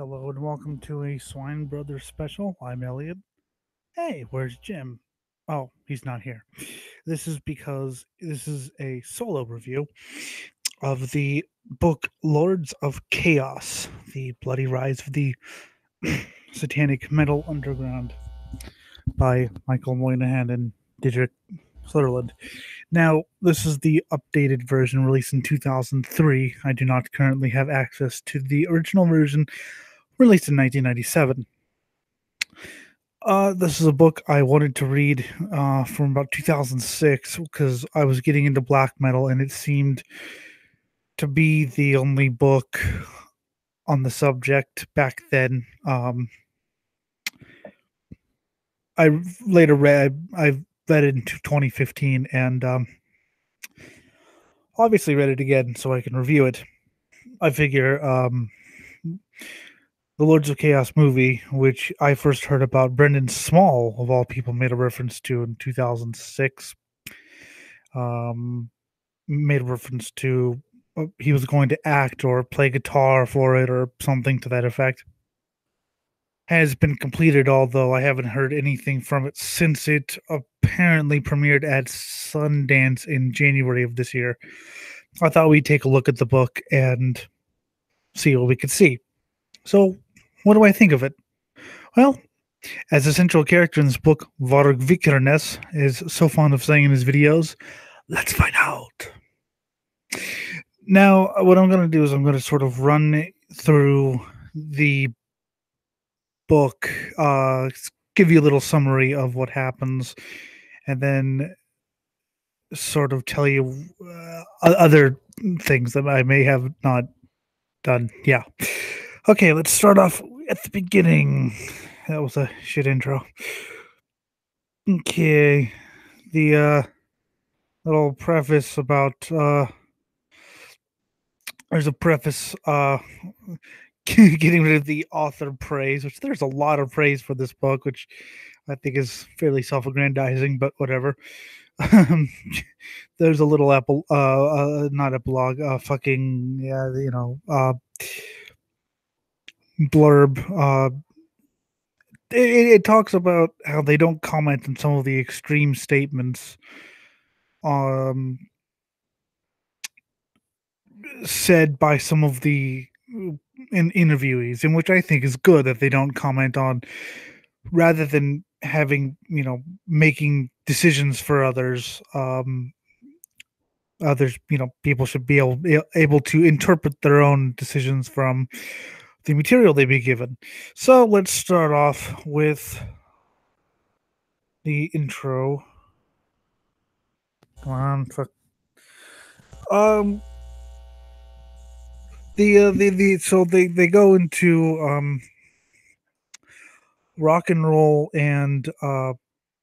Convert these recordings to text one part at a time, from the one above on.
Hello and welcome to a Swine Brothers special. I'm Elliott. Hey, where's Jim? Oh, he's not here. This is because this is a solo review of the book Lords of Chaos, the bloody rise of the Satanic Metal Underground by Michael Moynihan and Didrik Sutherland. Now, this is the updated version released in 2003. I do not currently have access to the original version released in 1997. This is a book I wanted to read from about 2006 because I was getting into black metal and it seemed to be the only book on the subject back then. I later I read it in 2015 and obviously read it again so I can review it. I figure the Lords of Chaos movie, which I first heard about, Brendan Small, of all people, made a reference to in 2006. Made a reference to he was going to act or play guitar for it or something to that effect. Has been completed, although I haven't heard anything from it since it apparently premiered at Sundance in January of this year. I thought we'd take a look at the book and see what we could see. So, what do I think of it? Well, as a central character in this book, Varg Vikernes is so fond of saying in his videos, let's find out. Now, what I'm going to do is I'm going to sort of run through the book, give you a little summary of what happens, and then sort of tell you other things that I may have not done. Yeah. Okay, let's start off at the beginning. That was a shit intro. Okay. The little preface about there's a preface getting rid of the author praise, which there's a lot of praise for this book, which I think is fairly self-aggrandizing, but whatever. There's a little not epilogue, fucking, yeah, blurb. It talks about how they don't comment on some of the extreme statements said by some of the interviewees, in which I think is good that they don't comment on, rather than having, making decisions for others. People should be able to interpret their own decisions from the material they be given. So let's start off with the intro. Come on, fuck. So they go into rock and roll and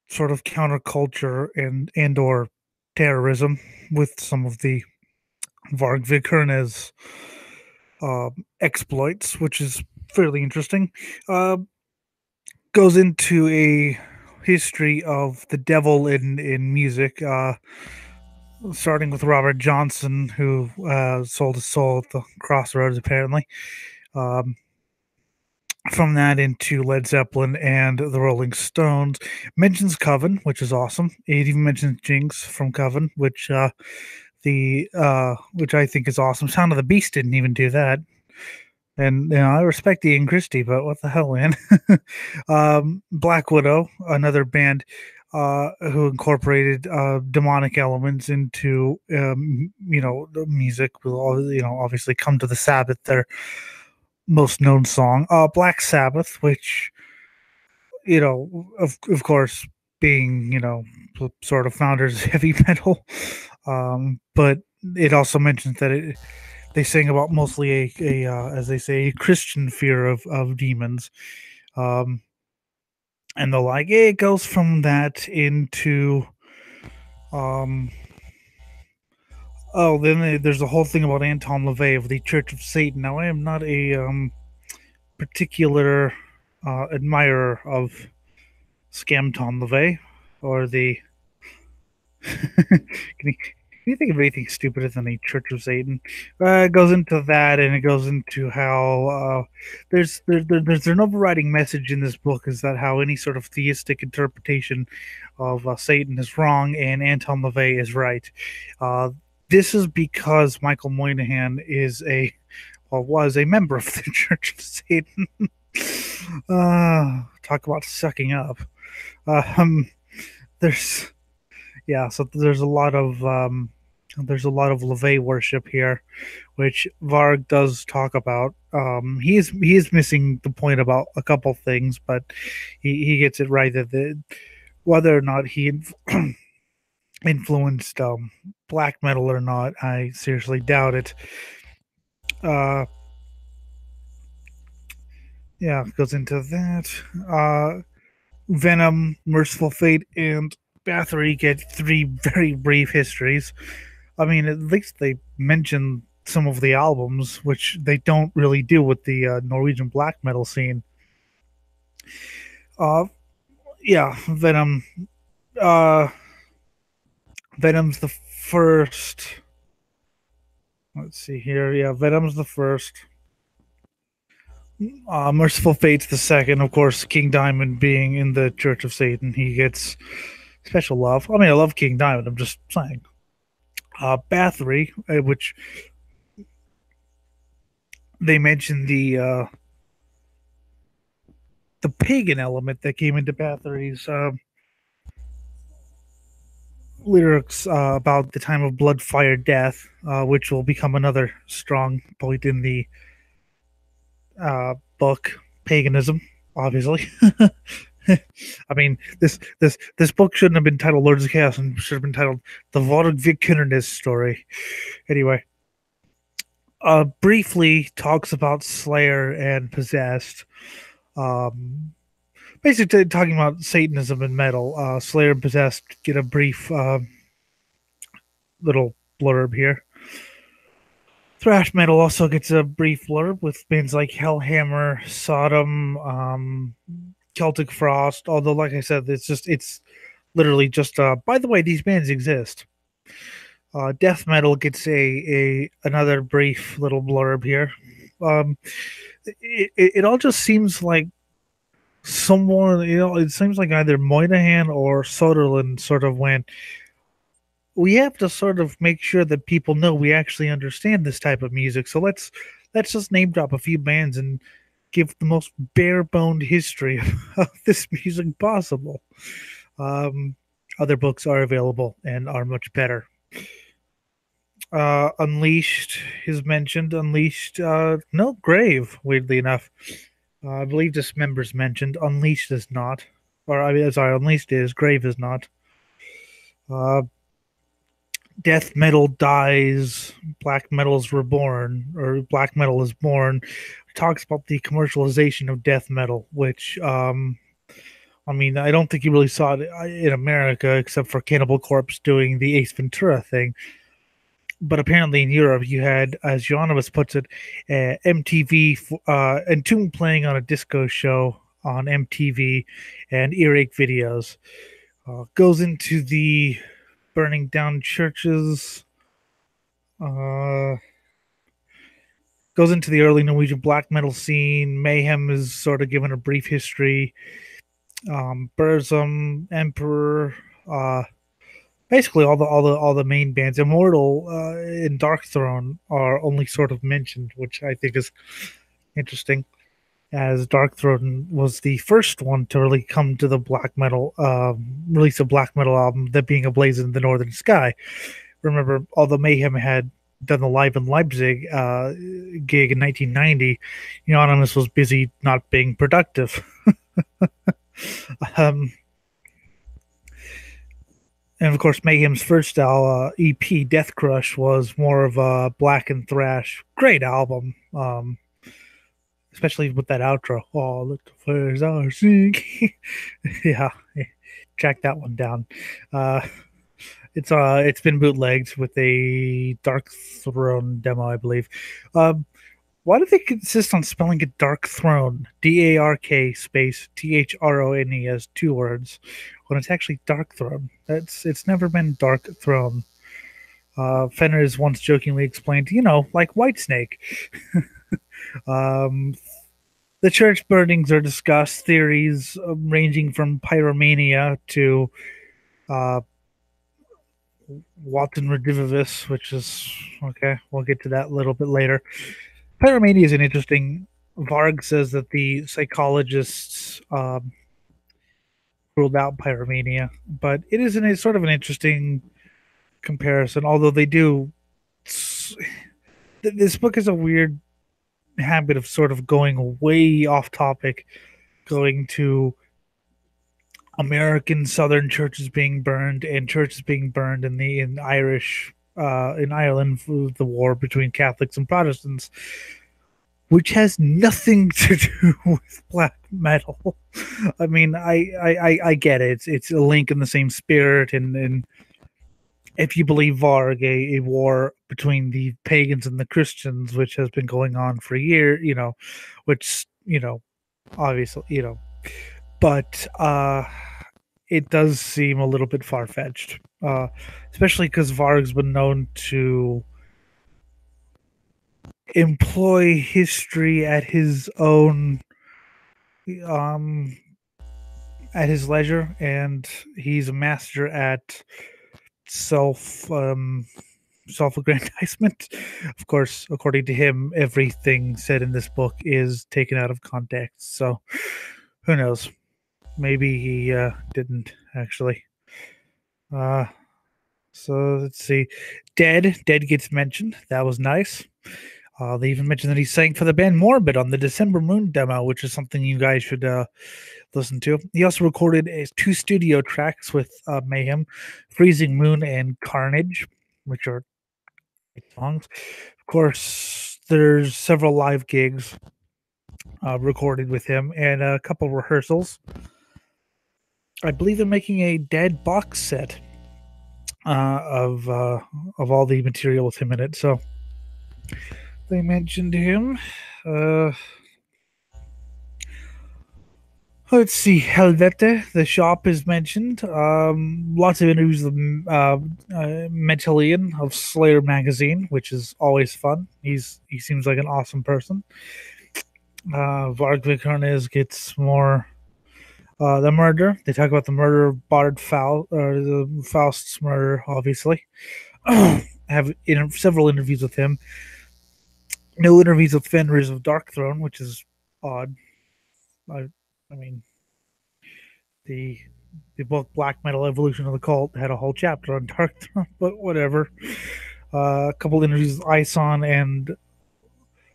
sort of counterculture and or terrorism with some of the Varg Vikernes exploits, which is fairly interesting. Goes into a history of the devil in music, starting with Robert Johnson, who sold his soul at the crossroads, apparently. From that into Led Zeppelin and the Rolling Stones. Mentions Coven, which is awesome. It even mentions Jinx from Coven, which I think is awesome. Sound of the Beast didn't even do that. And I respect Ian Christie, but what the hell, man? Black Widow, another band who incorporated demonic elements into the music. Will obviously Come to the Sabbath, their most known song. Black Sabbath, which of course, being sort of founders of heavy metal, but it also mentions that they sing about mostly as they say, a Christian fear of demons, and the like. It goes from that into then there's a whole thing about Anton LaVey of the Church of Satan. Now, I am not a particular admirer of Scamton LaVey or the you think of anything stupider than a Church of Satan? It goes into that, and it goes into how there's an overriding message in this book is that how any sort of theistic interpretation of Satan is wrong and Anton LaVey is right. Uh, this is because Michael Moynihan is was a member of the Church of Satan. Talk about sucking up. Um, there's so there's a lot of LaVey worship here, which Varg does talk about. He is missing the point about a couple things, but he gets it right that whether or not he influenced black metal or not, I seriously doubt it. Uh, it goes into that. Venom, Merciful Fate, and Bathory get three very brief histories. I mean, at least they mention some of the albums, which they don't really do with the Norwegian black metal scene. Uh, Venom. Uh, Venom's the first. Let's see here. Yeah, Venom's the first. Merciful Fate's the second. Of course, King Diamond being in the Church of Satan, he gets special love. I mean, I love King Diamond. I'm just saying. Bathory, which they mentioned the pagan element that came into Bathory's lyrics about the time of blood, fire, death, which will become another strong point in the book. Paganism, obviously. I mean, this book shouldn't have been titled Lords of Chaos and should have been titled The Varg Vikernes Story. Anyway, briefly talks about Slayer and Possessed. Basically talking about Satanism and metal. Slayer and Possessed get a brief little blurb here. Thrash metal also gets a brief blurb with bands like Hellhammer, Sodom, Celtic Frost. Although, like I said, it's literally just. By the way, these bands exist. Death metal gets a another brief little blurb here. It all just seems like someone, it seems like either Moynihan or Soderlund sort of went, we have to sort of make sure that people know we actually understand this type of music. So let's just name drop a few bands and give the most bare-boned history of this music possible. Other books are available and are much better. Unleashed is mentioned. Unleashed, no, Grave, weirdly enough. I believe Dismember's mentioned. Unleashed is not. Or, I mean, sorry, Unleashed is. Grave is not. Death metal dies, black metal's reborn, or black metal is born. Talks about the commercialization of death metal, which, I mean, I don't think you really saw it in America except for Cannibal Corpse doing the Ace Ventura thing. But apparently in Europe, you had, as Euronymous puts it, MTV, Entomb playing on a disco show on MTV and earache videos. Goes into the burning down churches. Goes into the early Norwegian black metal scene. Mayhem is sort of given a brief history. Burzum, Emperor, basically all the main bands. Immortal and Darkthrone are only sort of mentioned, which I think is interesting, as Darkthrone was the first one to really come to the black metal, release a black metal album, that being Ablaze in the Northern Sky. Remember, although Mayhem had done the Live in Leipzig gig in 1990, Euronymous was busy not being productive. And of course, Mayhem's first EP, Death Crush, was more of a black and thrash. Great album, especially with that outro. Oh, look, the flares are sinking. Yeah, track that one down. It's been bootlegged with a Dark Throne demo, I believe. Why do they insist on spelling it Dark Throne? DARK space THRONE as two words when it's actually Dark Throne. It's never been Dark Throne. Fenris once jokingly explained, like Whitesnake. um, the church burnings are discussed, theories ranging from pyromania to uh, Watson Redivivis, which is okay. We'll get to that a little bit later. Pyromania is an interesting. Varg says that the psychologists ruled out pyromania, but it is a sort of an interesting comparison. Although they do, this book has a weird habit of sort of going way off topic, going to American Southern churches being burned and churches being burned in Irish in Ireland for the war between Catholics and Protestants, which has nothing to do with black metal. I mean, I get it. It's a link in the same spirit, and if you believe Varg, a war between the pagans and the Christians, which has been going on for years, which obviously, but it does seem a little bit far fetched, especially because Varg's been known to employ history um at his leisure, and he's a master at self self-aggrandizement. Of course, according to him, everything said in this book is taken out of context, so who knows, maybe he didn't actually. uh So let's see. Dead gets mentioned. That was nice. They even mentioned that he sang for the band Morbid on the December Moon demo, which is something you guys should listen to. He also recorded 2 studio tracks with Mayhem, Freezing Moon and Carnage, which are great songs. Of course, there's several live gigs recorded with him and a couple rehearsals. I believe they're making a Dead box set of all the material with him in it. So they mentioned him. Uh, let's see, Helvete, the shop is mentioned. Lots of interviews with Metalian of Slayer magazine, which is always fun. He seems like an awesome person. Varg Vikernes gets more. The murder. They talk about the murder of Bard Faust, or the Faust's murder, obviously. Have several interviews with him. No interviews with Fenris of Darkthrone, which is odd. I mean, the book Black Metal Evolution of the Cult had a whole chapter on Darkthrone, but whatever. A couple interviews with Ison and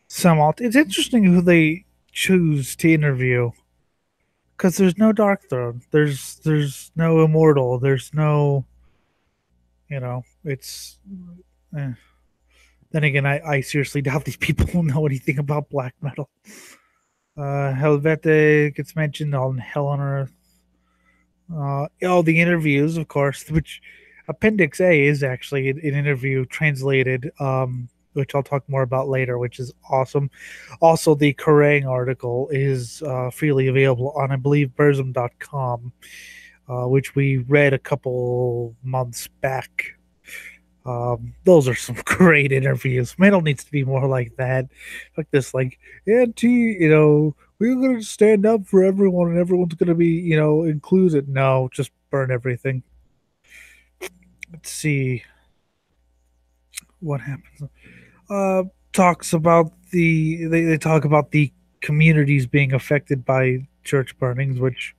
Samalt. It's interesting who they choose to interview, because there's no Darkthrone. There's no Immortal. There's no, it's. Eh. Then again, I seriously doubt these people know anything about black metal. Helvete gets mentioned on Hell on Earth. All the interviews, of course, which Appendix A is actually an interview translated, which I'll talk more about later, which is awesome. Also, the Kerrang article is freely available on, I believe, Burzum.com, which we read a couple months back. Those are some great interviews. Metal needs to be more like that, like this, like we're going to stand up for everyone, and everyone's going to be, included. No, just burn everything. Let's see what happens. Talks about they talk about the communities being affected by church burnings, which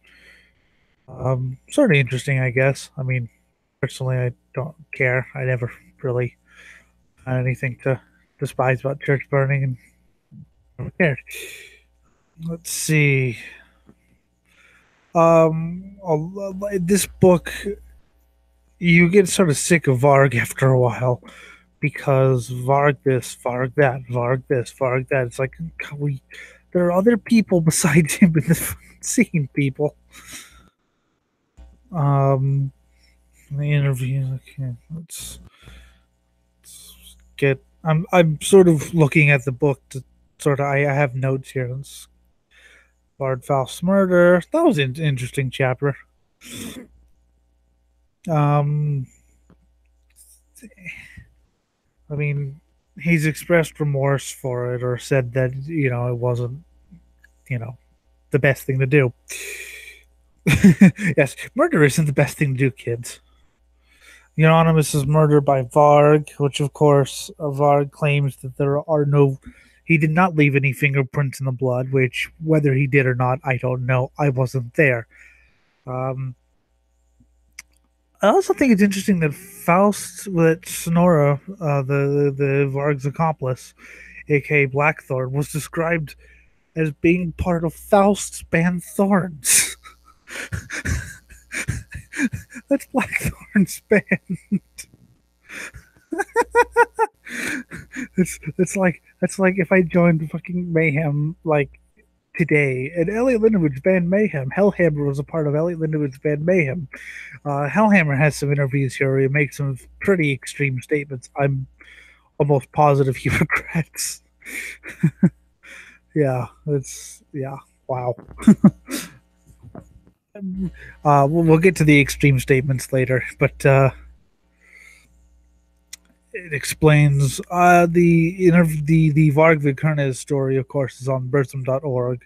sort of interesting, I guess. I mean, personally, I don't care. I never really had anything to despise about church burning, and never cared. Let's see. This book, you get sort of sick of Varg after a while, because Varg this, Varg that, Varg this, Varg that. It's like, there are other people besides him in this scene, people. The interview. Okay, let's get. I'm sort of looking at the book to sort of. I have notes here. Bard Faust's murder. That was an interesting chapter. Um, I mean, he's expressed remorse for it or said that, it wasn't, you know, the best thing to do. Yes, murder isn't the best thing to do, kids. The Anonymous is murdered by Varg, which, of course, Varg claims that there are no. He did not leave any fingerprints in the blood, which, whether he did or not, I don't know. I wasn't there. Um, I also think it's interesting that that Sonora, the Varg's accomplice, aka Blackthorn, was described as being part of Faust's band Thorns. That's Blackthorn's band. It's like if I joined fucking Mayhem like today, and Elliott Lindenwood's band Mayhem. Hellhammer was a part of Elliott Lindenwood's band Mayhem. Hellhammer has some interviews here where he makes some pretty extreme statements. I'm almost positive he regrets. Yeah, wow. We'll get to the extreme statements later, but it explains the Varg Vikernes story. Of course, is on Burzum.org,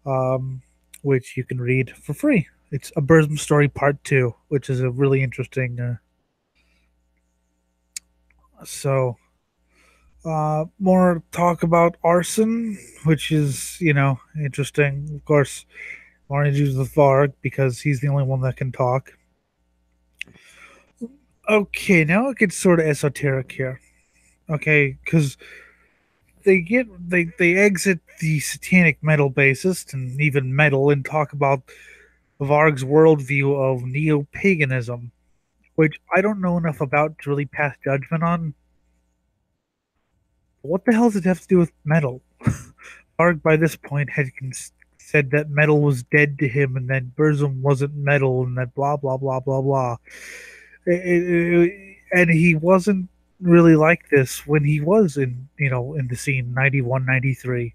um, which you can read for free. It's a Burzum story part 2, which is a really interesting. So more talk about arson, which is interesting. Of course, more interviews with Varg because he's the only one that can talk. Okay, now it gets sort of esoteric here. Okay, because they exit the satanic metal bassist and even metal and talk about Varg's worldview of neo-paganism, which I don't know enough about to really pass judgment on. What the hell does it have to do with metal? Varg by this point had said that metal was dead to him and that Burzum wasn't metal and that blah blah blah blah blah. And he wasn't really like this when he was in the scene 91, 93.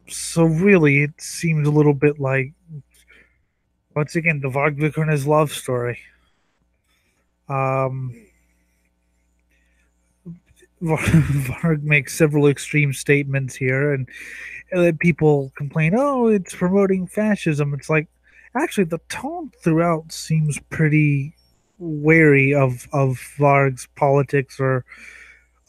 So really it seems a little bit like, once again, the Varg Vikernes love story. um Varg makes several extreme statements here, and people complain, "Oh, it's promoting fascism." It's like, actually, the tone throughout seems pretty wary of Varg's politics, or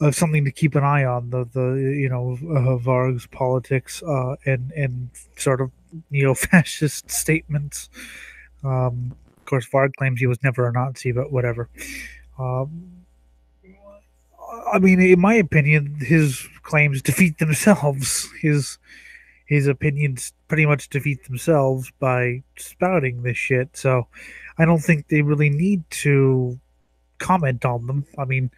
of something to keep an eye on. Varg's politics, and sort of neo-fascist statements. Of course, Varg claims he was never a Nazi, but whatever. Um, I mean, in my opinion, his claims defeat themselves. His opinions pretty much defeat themselves by spouting this shit. So I don't think they really need to comment on them. I mean,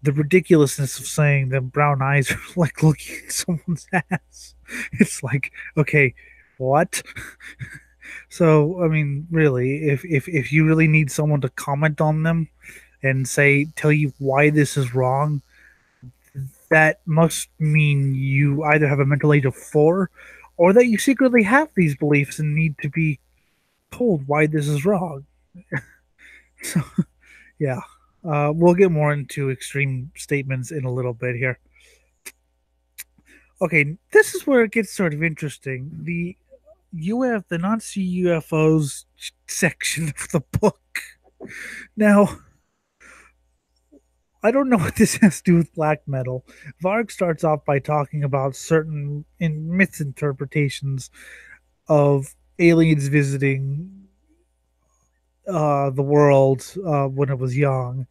the ridiculousness of saying that brown eyes are like looking at someone's ass. It's like, okay, what? So I mean, really, if you really need someone to comment on them and tell you why this is wrong, that must mean you either have a mental age of 4, or that you secretly have these beliefs and need to be told why this is wrong. So, yeah. We'll get more into extreme statements in a little bit here. Okay, this is where it gets sort of interesting. The Nazi UFOs section of the book. Now, I don't know what this has to do with black metal. Varg starts off by talking about certain misinterpretations of aliens visiting the world when it was young,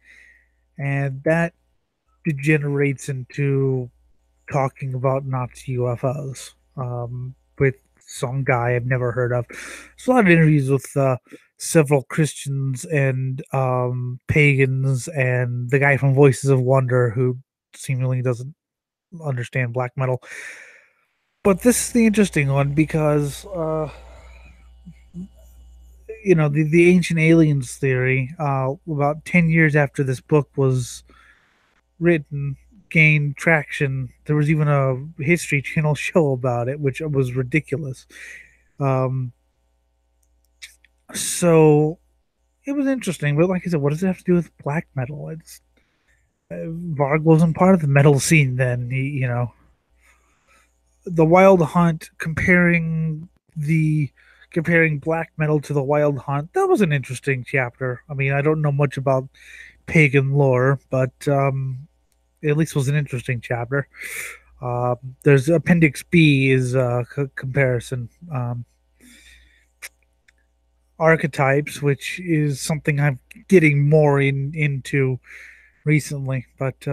and that degenerates into talking about Nazi UFOs with some guy I've never heard of. There's a lot of interviews with several Christians and pagans, and the guy from Voices of Wonder who seemingly doesn't understand black metal. But this is the interesting one because the ancient aliens theory, about 10 years after this book was written, gained traction. There was even a History Channel show about it, which was ridiculous. um so it was interesting, but like I said, what does it have to do with black metal? Varg wasn't part of the metal scene then. The Wild Hunt comparing black metal to the Wild Hunt. That was an interesting chapter. I mean, I don't know much about pagan lore, but at least was an interesting chapter. There's Appendix B is comparison archetypes, which is something I'm getting more into recently. But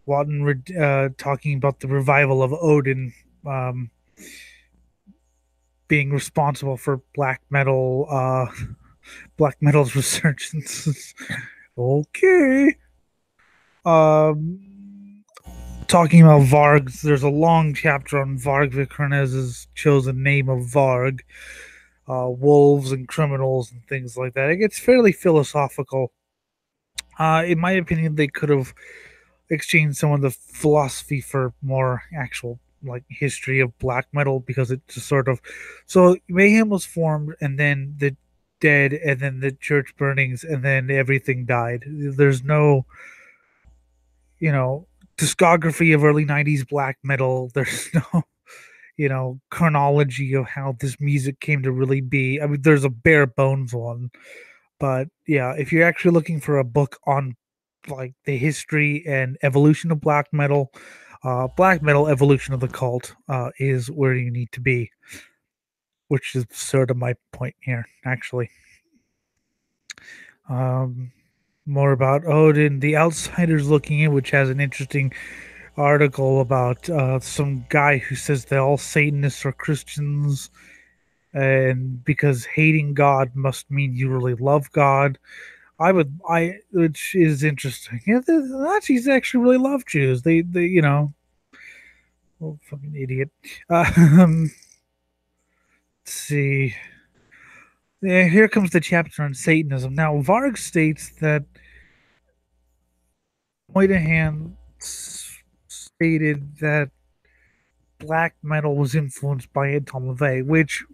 Watton talking about the revival of Odin um, being responsible for black metal's resurgence. Okay. Um, Talking about Varg, there's a long chapter on Varg Vikernes' chosen name of Varg, wolves and criminals and things like that. It gets fairly philosophical. In my opinion, they could have exchanged some of the philosophy for more actual like history of black metal because it just sort of so mayhem was formed and then the dead and then the church burnings and then everything died. There's no you know discography of early 90s black metal. There's no chronology of how this music came to really be. I mean, there's a bare bones one, but yeah, if you're actually looking for a book on like the history and evolution of black metal evolution of the cult is where you need to be, which is sort of my point here, actually. Um, More about Odin, The Outsiders Looking In, which has an interesting article about some guy who says that all Satanists are Christians, and because hating God must mean you really love God. Which is interesting. Yeah, the Nazis actually really love Jews. Oh, fucking idiot. Let's see. Yeah, here comes the chapter on Satanism. Now, Varg states that Moynihan stated that black metal was influenced by Anton LaVey, which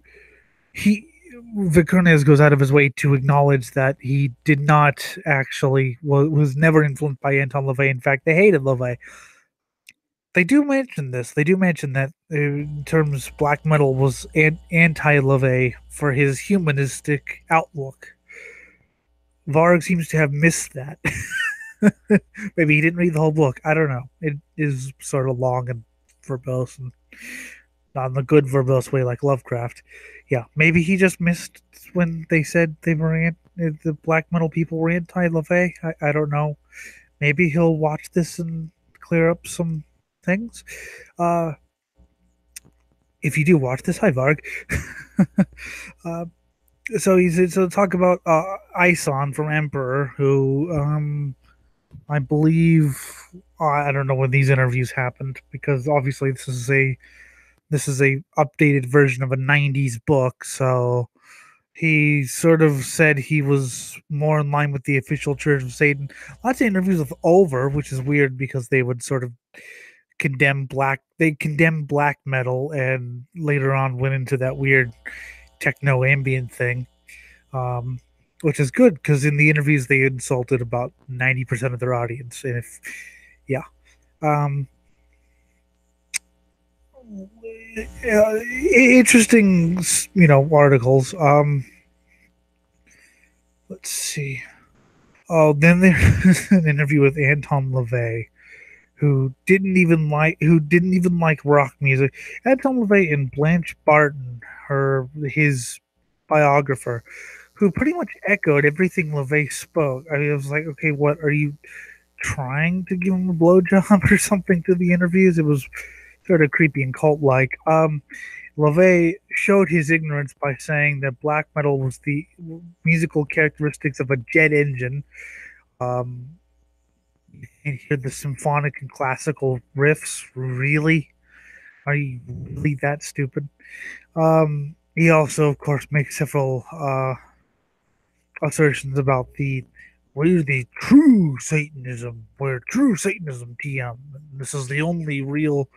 he Vikernes goes out of his way to acknowledge that he did not actually was never influenced by Anton LaVey. In fact, they hated LaVey. They do mention this. They do mention that in terms black metal was anti LaVey for his humanistic outlook. Varg seems to have missed that. Maybe he didn't read the whole book. I don't know. It is sort of long and verbose and not in the good verbose way like Lovecraft. Yeah, maybe he just missed when they said the black metal people were anti LaVey. I don't know. Maybe he'll watch this and clear up some things. Uh, if you do watch this, hi Varg. uh, so talk about Ison from Emperor, who I believe I don't know when these interviews happened because obviously this is a updated version of a 90s book, so he sort of said he was more in line with the official Church of Satan. Lots of interviews with Over, which is weird because they would sort of condemned black metal and later on went into that weird techno ambient thing, um, which is good because in the interviews they insulted about 90% of their audience. And if, yeah, um, interesting, articles. Let's see. Oh, then there's an interview with Anton LaVey, who didn't even like rock music. Anton LaVey and Blanche Barton, his biographer, who pretty much echoed everything LaVey spoke. I mean, it was like, okay, what are you trying to give him a blowjob or something to the interviews? It was sort of creepy and cult like. LaVey showed his ignorance by saying that black metal was the musical characteristics of a jet engine. Um, and hear the symphonic and classical riffs. Really? Are you really that stupid? He also, of course, makes several assertions about we're the true Satanism. We're true Satanism, TM. This is the only real.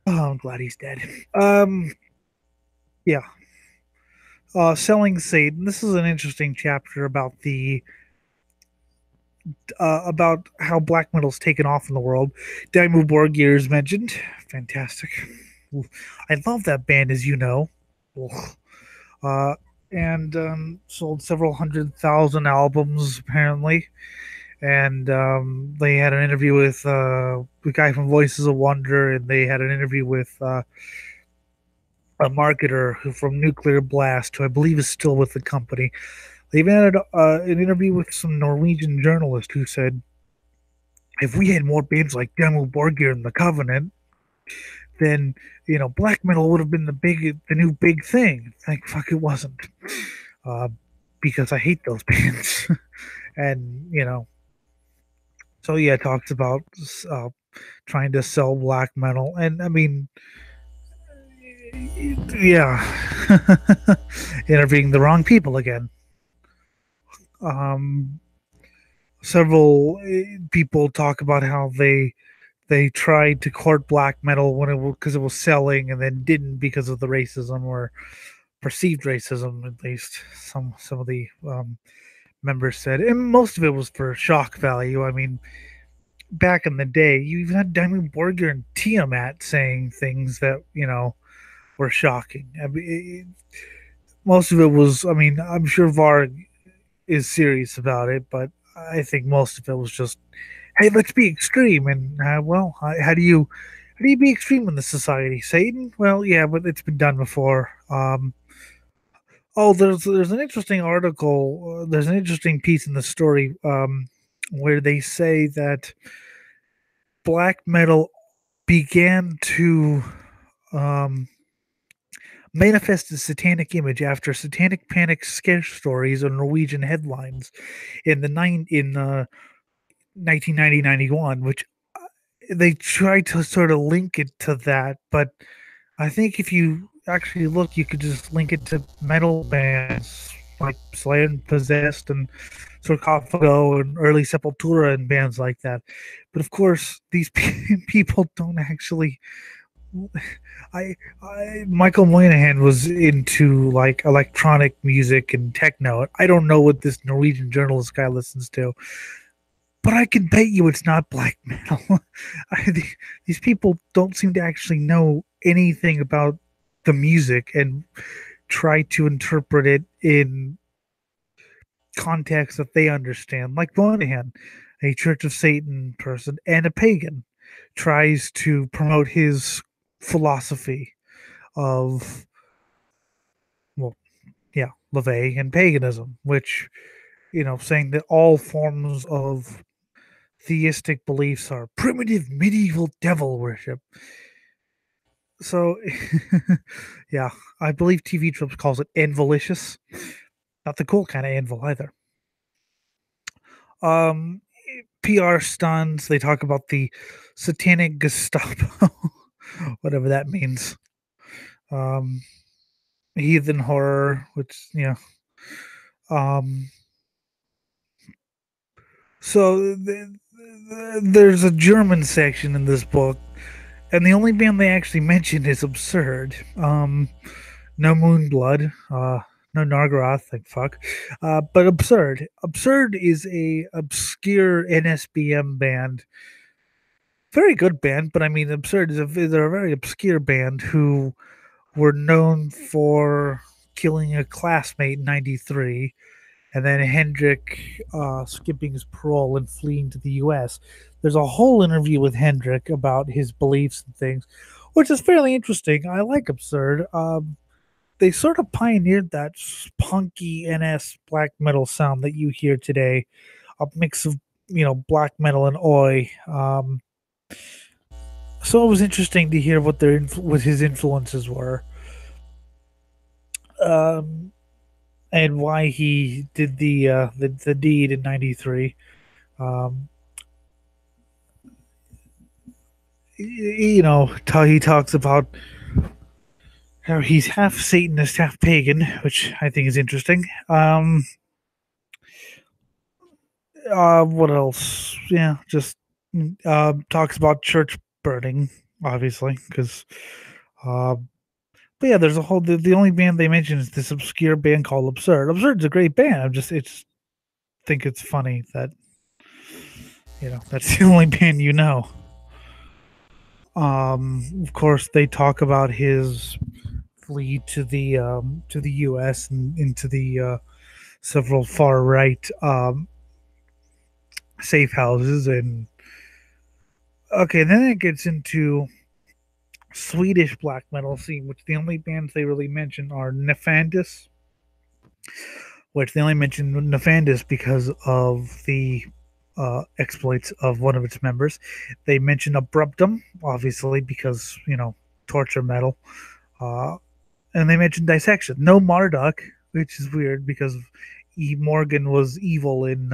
Oh, I'm glad he's dead. Yeah. Selling Satan. This is an interesting chapter about the about how black metal's taken off in the world. Dimmu Borgir is mentioned. Fantastic. I love that band, as you know. Uh, and sold several 100,000 albums, apparently. And they had an interview with the guy from Voices of Wonder, and they had an interview with a marketer from Nuclear Blast, who I believe is still with the company. They even had an interview with some Norwegian journalist who said, if we had more bands like Demo Borgir and the Covenant, then black metal would have been the new big thing. Like fuck, it wasn't, uh, because I hate those bands, and so yeah, it talks about uh, trying to sell black metal, and I mean, yeah, interviewing the wrong people again. Um, Several people talk about how they tried to court black metal when because it was selling, and then didn't because of the racism or perceived racism. At least some of the members said, and most of it was for shock value. I mean, back in the day, you even had Diamond Borger and Tiamat saying things that were shocking. I mean, most of it was. I mean, I'm sure Varg is serious about it, but I think most of it was just, hey, let's be extreme. And well, how do you be extreme in the society, Satan? Well, yeah, but it's been done before. Oh, there's an interesting article. There's an interesting piece in the story where they say that black metal began to um, manifest a satanic image after satanic panic scare stories or Norwegian headlines in 1990-91, which they tried to sort of link it to that, but I think if you actually look, you could just link it to metal bands like Slayer and Possessed and Sarcophago and early Sepultura and bands like that. But of course, these people don't actually. Michael Moynihan was into like electronic music and techno. I don't know what this Norwegian journalist guy listens to, but I can bet you it's not black metal. These people don't seem to actually know anything about the music and try to interpret it in context that they understand. Like Moynihan, a Church of Satan person and a pagan, tries to promote his philosophy of, well, yeah, LaVey and paganism, which, saying that all forms of theistic beliefs are primitive medieval devil worship. So, yeah, I believe TV Tropes calls it anvilicious. Not the cool kind of anvil either. Um, PR stunts. They talk about the satanic Gestapo, whatever that means. Um, Heathen horror, which Um, so there's a German section in this book, and the only band they actually mention is Absurd. No Moonblood, no Nargaroth, like fuck, but Absurd. Absurd is a obscure NSBM band, very good band, but I mean, Absurd they're a very obscure band who were known for killing a classmate in '93, and then Hendrik skipping his parole and fleeing to the U.S. There's a whole interview with Hendrik about his beliefs and things, which is fairly interesting. I like Absurd. They sort of pioneered that punky NS black metal sound that you hear today, a mix of black metal and oi. So it was interesting to hear what his influences were, um, and why he did the deed in '93. Um, he talks about how he's half Satanist, half pagan, which I think is interesting. What else? Yeah, just talks about church burning, obviously, because. Uh, but yeah, there's a whole. The only band they mention is this obscure band called Absurd. Absurd's a great band. It's think it's funny that That's the only band you know. Of course, they talk about his flee to the U.S. and into the several far right safe houses, and okay, then it gets into Swedish black metal scene, which the only bands they really mention are Nefandis, which they only mention Nefandis because of the exploits of one of its members. They mention Abruptum, obviously, because, torture metal. Uh, and they mentioned Dissection. No Marduk, which is weird because Morgan was evil in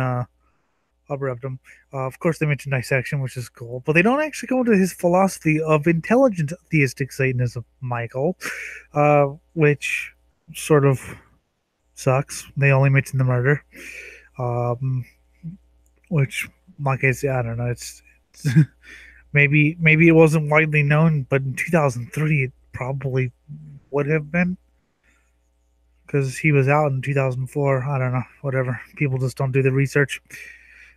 Abruptum. Of course, they mentioned Dissection, which is cool, but they don't actually go into his philosophy of intelligent theistic Satanism, Michael, which sort of sucks. They only mention the murder, um, which, like I said, I don't know. It's maybe it wasn't widely known, but in 2003 it probably would have been because he was out in 2004. I don't know. Whatever. People just don't do the research.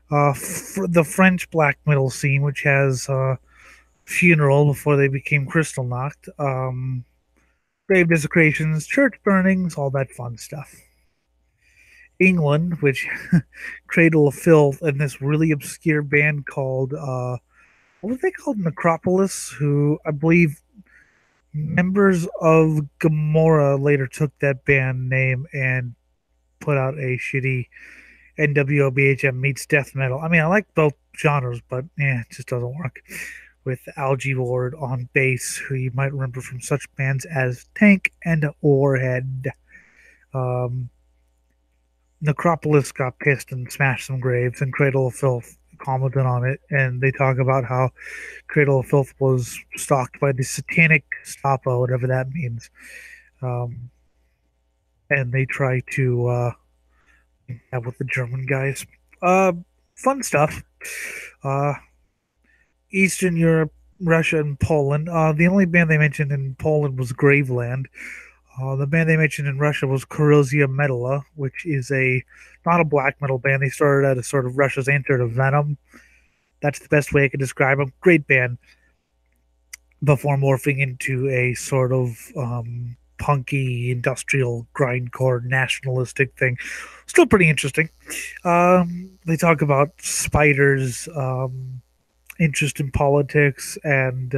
The French black metal scene, which has Funeral before they became Crystal Knocked, grave desecrations, church burnings, all that fun stuff. England, which Cradle of Filth, and this really obscure band called what were they called? Necropolis, who I believe members of Gomorrah later took that band name and put out a shitty NWOBHM meets death metal. I mean, I like both genres, but it just doesn't work. With Algie Ward on bass, who you might remember from such bands as Tank and Warhead. Um, Necropolis got pissed and smashed some graves, and Cradle of Filth commented on it, and they talk about how Cradle of Filth was stalked by the Satanic Gestapo, whatever that means, and they try to have with the German guys. Uh, Fun stuff. Uh, Eastern Europe, Russia, and Poland. The only band they mentioned in Poland was Graveland. The band they mentioned in Russia was Corrosia Metala, which is not a black metal band. They started out as sort of Russia's answer to Venom. That's the best way I could describe them. Great band. Before morphing into a sort of punky, industrial, grindcore, nationalistic thing. Still pretty interesting. They talk about spiders, interest in politics, and,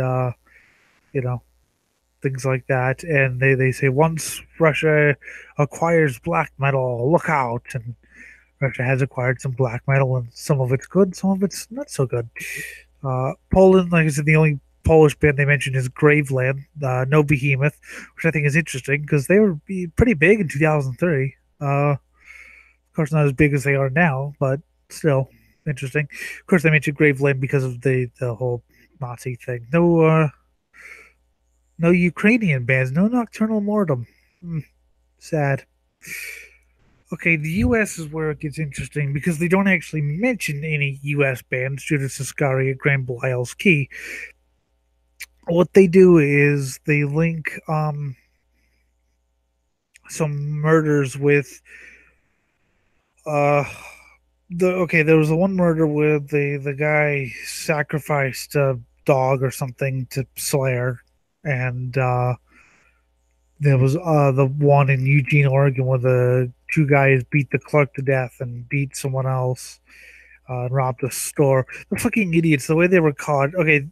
things like that. And they say once Russia acquires black metal, look out. And Russia has acquired some black metal, and some of it's good, some of it's not so good. Poland, like I said, the only Polish band they mentioned is Graveland, no Behemoth, which I think is interesting because they were pretty big in 2003. Of course, not as big as they are now, but still interesting. Of course, they mentioned Graveland because of the whole Nazi thing. No Ukrainian bands, no Nocturnal Mortem. Sad. Okay, the U.S. is where it gets interesting because they don't actually mention any U.S. bands, Judas Iscariot, Grand Belial's Key. What they do is they link some murders with there was the one murder where the guy sacrificed a dog or something to Slayer, and there was the one in Eugene, Oregon, where the two guys beat the clerk to death and beat someone else and robbed a store. The fucking idiots, the way they were caught. Okay,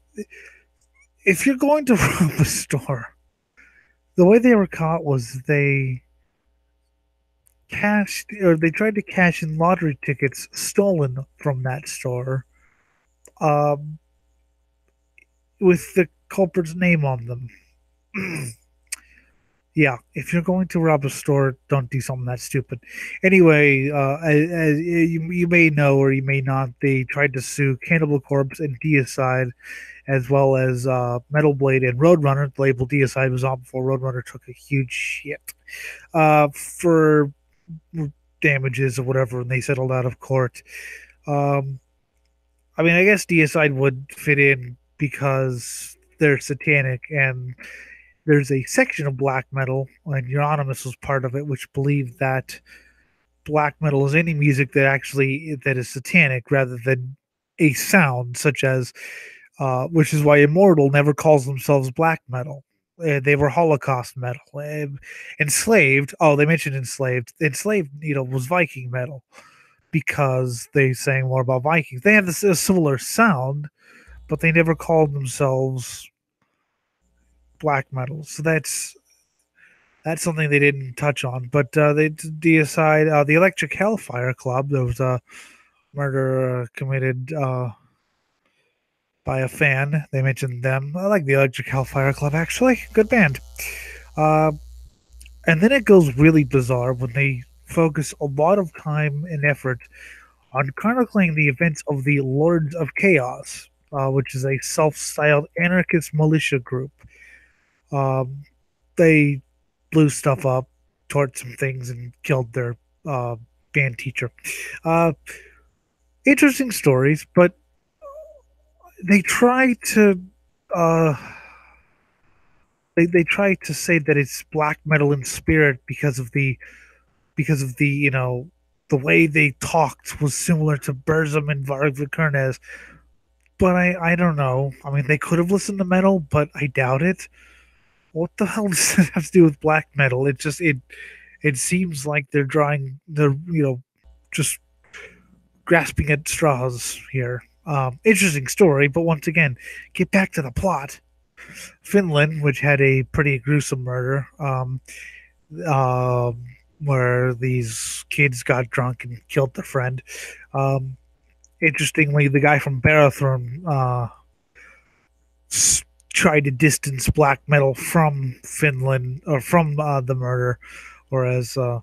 if you're going to rob a store, the way they were caught was they tried to cash in lottery tickets stolen from that store um, with the culprit's name on them. Yeah, if you're going to rob a store, don't do something that stupid. Anyway, as you may know or you may not, they tried to sue Cannibal Corpse and Deicide, as well as Metal Blade and Roadrunner. The label Deicide was on before Roadrunner took a huge shit for damages or whatever, and they settled out of court. I mean, I guess Deicide would fit in because they're satanic, and there's a section of black metal, and Euronymous was part of it, which believed that black metal is any music that is satanic rather than a sound, such as which is why Immortal never calls themselves black metal. They were Holocaust metal. Enslaved. Oh, they mentioned enslaved. Enslaved, was Viking metal because they sang more about Vikings. They have this a similar sound, but they never called themselves black metal. So that's something they didn't touch on. But they decide the Electric Hellfire Club. There was a murder committed by a fan. They mentioned them. I like the Electric Hellfire Club, actually. Good band. Uh, and then it goes really bizarre when they focus a lot of time and effort on chronicling the events of the Lords of Chaos, which is a self styled anarchist militia group. Um, they blew stuff up, torched some things, and killed their uh, band teacher. Uh, Interesting stories, but they try to uh, they try to say that it's black metal in spirit because of the the way they talked was similar to Burzum and Varg Vikernes. But I don't know. I mean, they could have listened to metal, but I doubt it. What the hell does that have to do with black metal? It seems like they're just grasping at straws here. Interesting story, but once again, get back to the plot. Finland, which had a pretty gruesome murder, um, where these kids got drunk and killed their friend. Um, Interestingly, the guy from Barathorn tried to distance black metal from Finland or from the murder, whereas uh,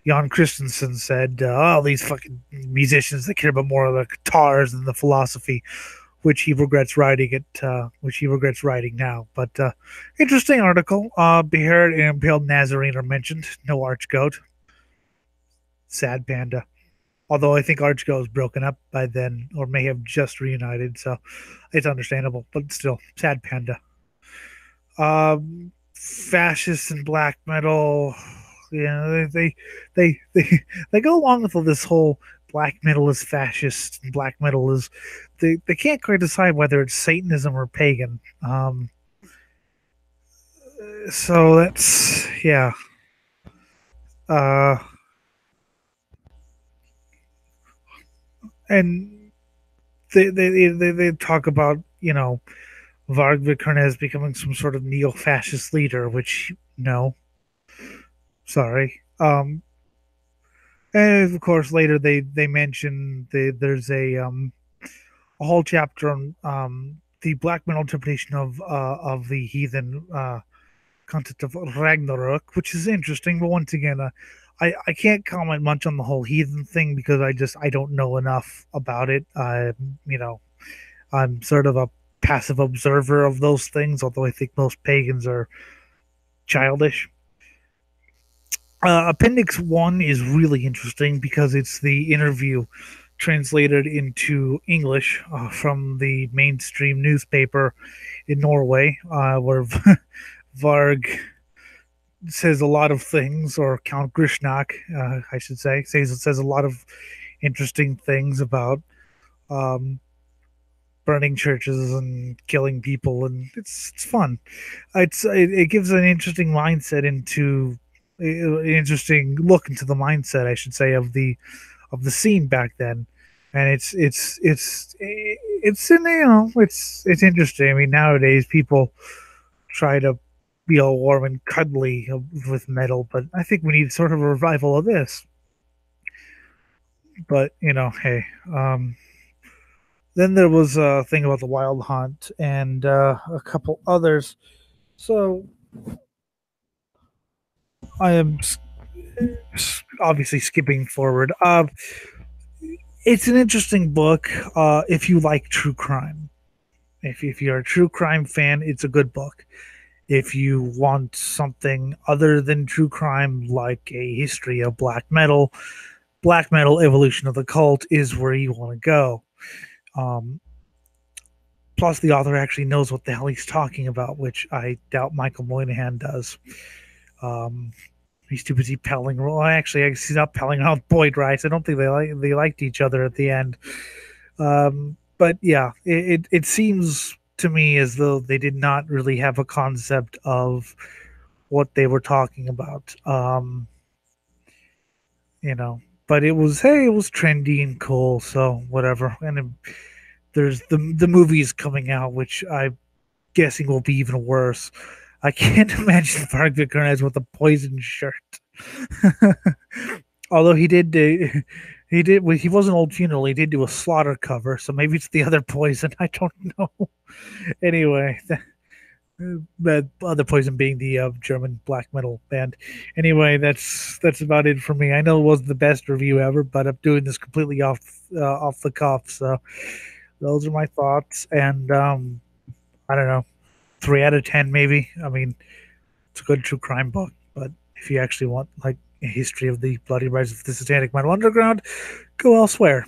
Jan Christensen said, "Oh, these fucking musicians, they care about more of the guitars than the philosophy," which he regrets writing it, which he regrets writing now. But interesting article. Beheaded and impaled Nazarene are mentioned. No Archgoat. Sad panda. Although I think Archgoat is broken up by then, or may have just reunited, so it's understandable. But still, sad panda. Fascists and black metal. They go along with all this whole black metal is fascist and black metal is they can't quite decide whether it's Satanism or pagan. So that's yeah. Uh, and they talk about Varg Vikernes becoming some sort of neo-fascist leader, which no, sorry. And of course later they mention there's a whole chapter on the black metal interpretation of the heathen concept of Ragnarok, which is interesting. But once again, I can't comment much on the whole heathen thing because I don't know enough about it. You know, I'm sort of a passive observer of those things, although I think most pagans are childish. Appendix 1 is really interesting because it's the interview translated into English from the mainstream newspaper in Norway, where Varg says a lot of things, or Count Grishnak, I should say, says a lot of interesting things about um, burning churches and killing people, and it's fun. It gives an interesting mindset into an interesting look into the mindset, I should say, of the scene back then, and it's in it's interesting. I mean, nowadays people try to be all warm and cuddly with metal, but I think we need sort of a revival of this. But hey, then there was a thing about the Wild Hunt and a couple others. So I am obviously skipping forward. It's an interesting book if you like true crime. If you're a true crime fan, it's a good book. If you want something other than true crime, like a history of black metal evolution of the cult is where you want to go. Um, Plus, the author actually knows what the hell he's talking about, which I doubt Michael Moynihan does. Um, He's too busy pelling. Well, actually, he's not pelling out Boyd Rice. I don't think they liked each other at the end. But yeah, it seems to me as though they did not really have a concept of what they were talking about. You know, but it was, hey, it was trendy and cool, so whatever. And there's the movies coming out, which I'm guessing will be even worse. I can't imagine Varg Vikernes with a poison shirt. Although he was an old funeral. He did do a slaughter cover, so maybe it's the other poison. I don't know. Anyway, the other poison being the German black metal band. Anyway, that's about it for me. I know it wasn't the best review ever, but I'm doing this completely off the cuff. So those are my thoughts, and I don't know, 3 out of 10 maybe. I mean, it's a good true crime book, but if you actually want like a history of the bloody rise of the Satanic Metal Underground, go elsewhere.